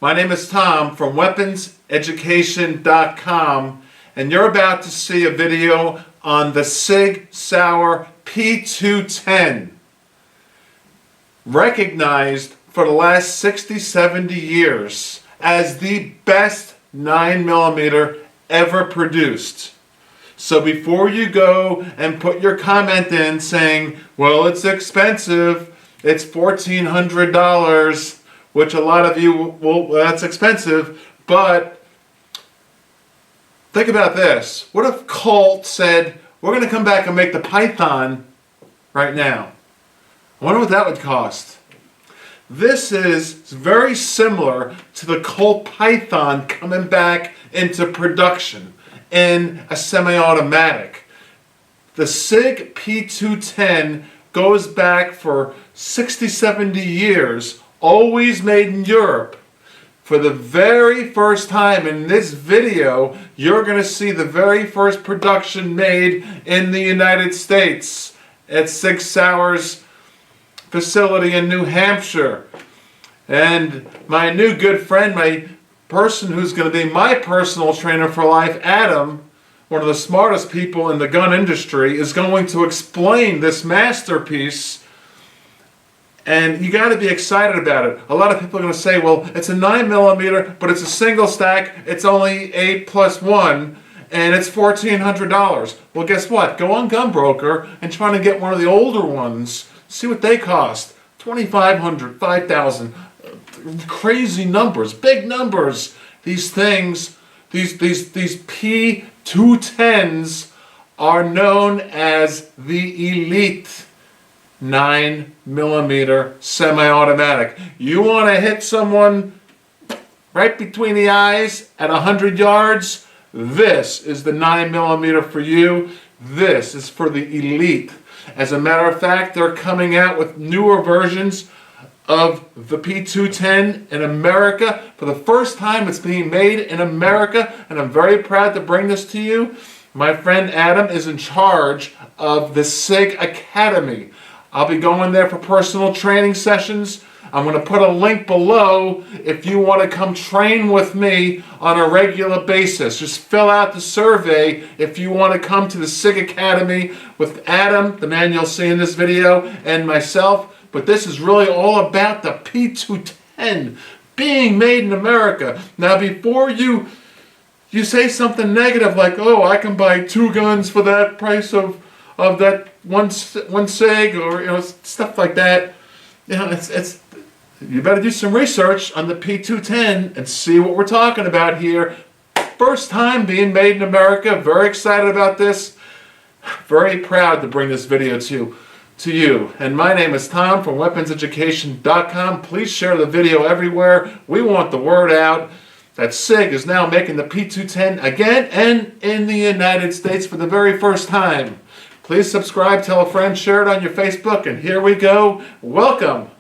My name is Tom from WeaponsEducation.com, and you're about to see a video on the SIG Sauer P210. Recognized for the last 60-70 years as the best 9mm ever produced. So before you go and put your comment in saying, well, it's expensive, it's $1,400, which a lot of you will, well, that's expensive, but think about this. What if Colt said, we're going to come back and make the Python right now? I wonder what that would cost. This is very similar to the Colt Python coming back into production in a semi-automatic. The SIG P210 goes back for 60-70 years, always made in Europe. For the very first time in this video, you're going to see the very first production made in the United States at SIG Sauer's facility in New Hampshire. And my new good friend, my person who's going to be my personal trainer for life, Adam, one of the smartest people in the gun industry, is going to explain this masterpiece. And you got to be excited about it. A lot of people are going to say, well, it's a 9mm, but it's a single stack, it's only 8 plus 1, and it's $1,400. Well, guess what? Go on Gunbroker and try to get one of the older ones. See what they cost. $2,500, $5,000. Crazy numbers, big numbers. These things, these P210s are known as the elite 9mm semi-automatic. You want to hit someone right between the eyes at 100 yards? This is the 9mm for you. This is for the elite. As a matter of fact, they're coming out with newer versions of the P210 in America. For the first time, it's being made in America, and I'm very proud to bring this to you. My friend Adam is in charge of the SIG Academy. I'll be going there for personal training sessions. I'm going to put a link below if you want to come train with me on a regular basis. Just fill out the survey if you want to come to the SIG Academy with Adam, the man you'll see in this video, and myself. But this is really all about the P210 being made in America. Now, before you say something negative like, oh, I can buy 2 guns for that price of that one SIG, or stuff like that. You better do some research on the P210 and see what we're talking about here. First time being made in America. Very excited about this. Very proud to bring this video to you. And my name is Tom from WeaponsEducation.com. Please share the video everywhere. We want the word out that SIG is now making the P210 again and in the United States for the very first time. Please subscribe, tell a friend, share it on your Facebook, and here we go. Welcome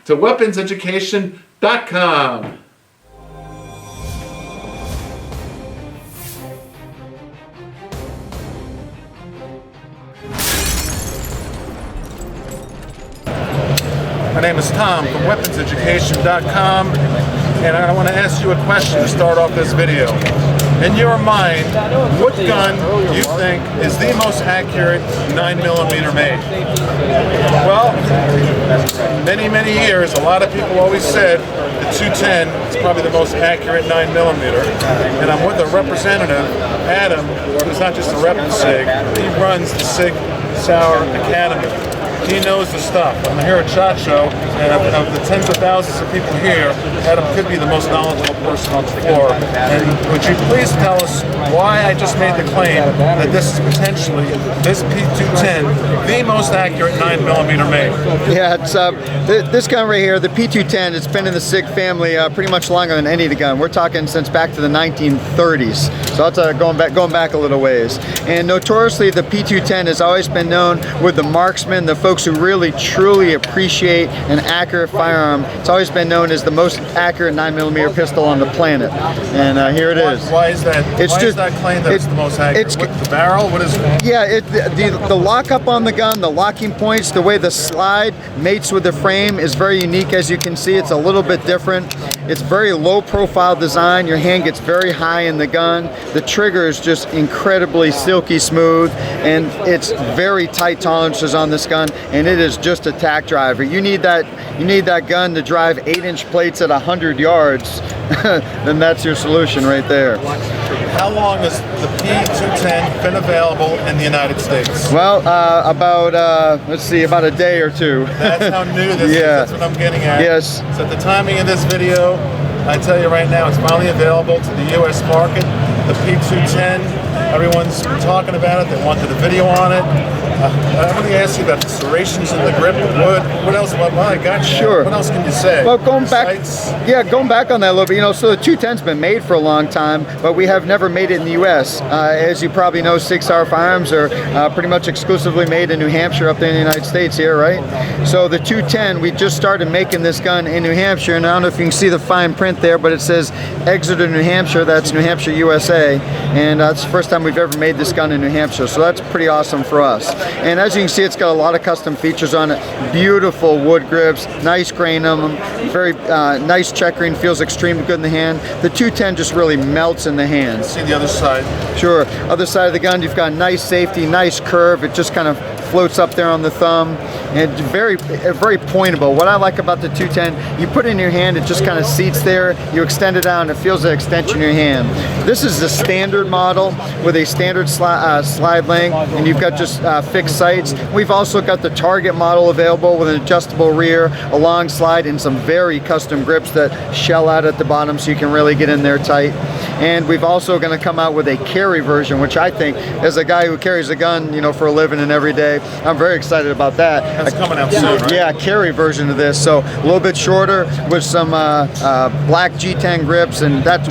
to WeaponsEducation.com. My name is Tom from WeaponsEducation.com, and I want to ask you a question to start off this video. In your mind, what gun do you think is the most accurate 9mm made? Well, many years, a lot of people always said the 210 is probably the most accurate 9mm. And I'm with a representative, Adam, who's not just a rep in SIG, he runs the SIG Sauer Academy. He knows the stuff. I'm here at SHOT Show, and of the tens of thousands of people here, Adam could be the most knowledgeable person on the floor. And would you please tell us why I just made the claim that this is potentially, this P210, the most accurate 9mm made? Yeah, it's this gun right here, the P210, it's been in the SIG family pretty much longer than any of the gun. We're talking since back to the 1930s. So that's going back a little ways. And notoriously, the P210 has always been known with the marksmen, the folks who really truly appreciate an accurate firearm. It's always been known as the most accurate 9mm pistol on the planet. And here it is. Why is that? Why is that claim that it's the most accurate? The barrel? What is it? Yeah, the lockup on the gun, the locking points, the way the slide mates with the frame is very unique. As you can see, it's a little bit different. It's very low profile design. Your hand gets very high in the gun. The trigger is just incredibly silky smooth, and it's very tight tolerances on this gun, and it is just a tack driver. You need that gun to drive 8-inch plates at 100 yards, then that's your solution right there. How long has the P210 been available in the United States? Well, about let's see, about a day or two. That's how new this is. That's what I'm getting at. Yes. So at the timing of this video, I tell you right now, it's finally available to the U.S. market. The P210, everyone's been talking about it. They wanted a video on it. I'm going to ask you about the serrations in the grip, the wood. What else? Well, I got you. Sure. What else can you say? Well, going back on that a little bit, you know, so the 210's been made for a long time, but we have never made it in the U.S. As you probably know, SIG Sauer firearms are pretty much exclusively made in New Hampshire up there in the United States here, right? So the 210, we just started making this gun in New Hampshire, and I don't know if you can see the fine print there, but it says Exeter, New Hampshire. That's New Hampshire, USA, and that's the first time we've ever made this gun in New Hampshire, so that's pretty awesome for us. And as you can see, it's got a lot of custom features on it. Beautiful wood grips, nice grain on them, very nice checkering, feels extremely good in the hand. The 210 just really melts in the hands. See the other side. Sure. Other side of the gun, you've got nice safety, nice curve. It just kind of floats up there on the thumb, and very pointable. What I like about the 210, you put it in your hand, it just kind of seats there, you extend it out, and it feels an extension in your hand. This is the standard model with a standard slide length, and you've got just fixed sights. We've also got the target model available with an adjustable rear, a long slide, and some very custom grips that shell out at the bottom so you can really get in there tight. And we've also going to come out with a carry version, which I think, as a guy who carries a gun, you know, for a living and every day, I'm very excited about that. That's coming out soon, right? Yeah, carry version of this. So a little bit shorter with some black G10 grips, and that's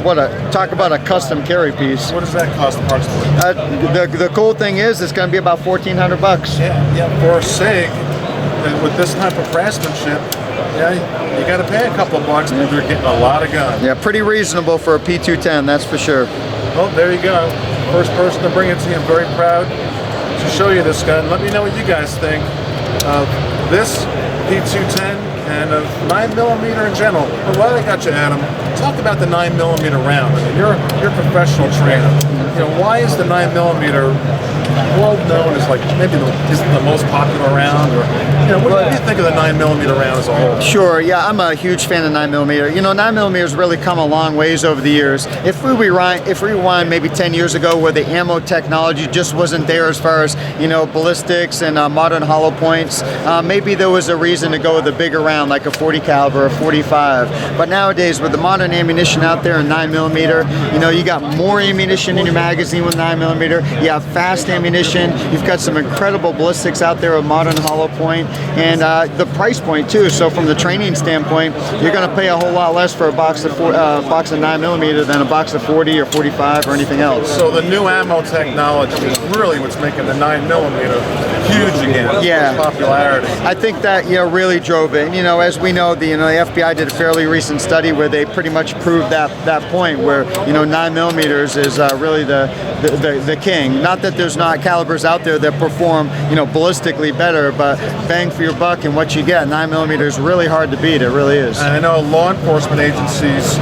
talk about a custom carry piece. What does that cost approximately? The cool thing is it's going to be about $1,400 bucks. Yeah, for a SIG, with this type of craftsmanship, yeah, you got to pay a couple of bucks, but you're getting a lot of gun. Yeah, pretty reasonable for a P210, that's for sure. Well, there you go. First person to bring it to you. I'm very proud to show you this gun. Let me know what you guys think of this P210 and of 9mm in general. But while I got you, Adam, talk about the 9mm round. I mean, you're a professional trainer. You know, why is the 9mm well known as like maybe isn't the most popular round, or you know, what do you think of the 9mm round as a whole? Sure, yeah, I'm a huge fan of 9mm. You know, 9mm has really come a long ways over the years. If we rewind maybe 10 years ago, where the ammo technology just wasn't there as far as, you know, ballistics and modern hollow points, maybe there was a reason to go with a bigger round like a 40 caliber or 45. But nowadays, with the modern ammunition out there in 9mm, you know, you got more ammunition in your magazine with 9mm. You have fast ammunition. You've got some incredible ballistics out there with modern hollow point, and the price point too. So from the training standpoint, you're going to pay a whole lot less for a box of 9mm than a box of 40 or 45 or anything else. So the new ammo technology is really what's making the 9mm huge again. Yeah, popularity. I think that, you know, really drove it. And, you know, as we know, the FBI did a fairly recent study where they pretty much proved that point, where, you know, 9mm is really the king. Not that there's not calibers out there that perform, you know, ballistically better, but bang for your buck and what you get, 9mm is really hard to beat. It really is. And I know law enforcement agencies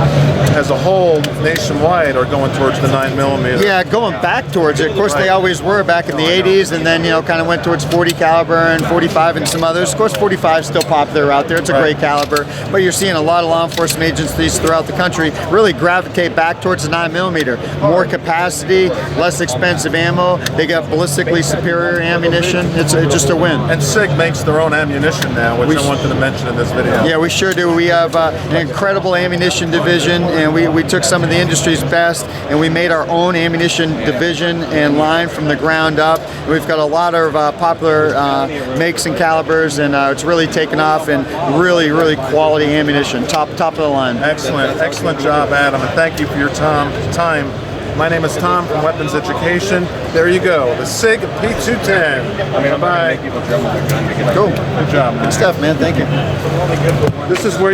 as a whole nationwide are going towards the 9mm. Yeah, going back towards it. Of course, they always were back in the 80s, and then, you know, kind of went towards 40 caliber and 45 and some others. Of course, 45 is still popular out there. It's a great caliber, but you're seeing a lot of law enforcement agencies throughout the country really gravitate back towards the 9mm. More capacity, less expensive ammo. They got ballistically superior ammunition. It's just a win. And SIG makes their own ammunition now, which I wanted to mention in this video. Yeah, we sure do. We have an incredible ammunition division, and we took some of the industry's best, and we made our own ammunition division and line from the ground up. We've got a lot of popular makes and calibers, and it's really taken off, and really quality ammunition, top of the line. Excellent job, Adam, and thank you for your time. My name is Tom from Weapons Education. There you go, the SIG P210. Bye-bye. Cool. Good job, man. Good stuff, man. Thank you. This is where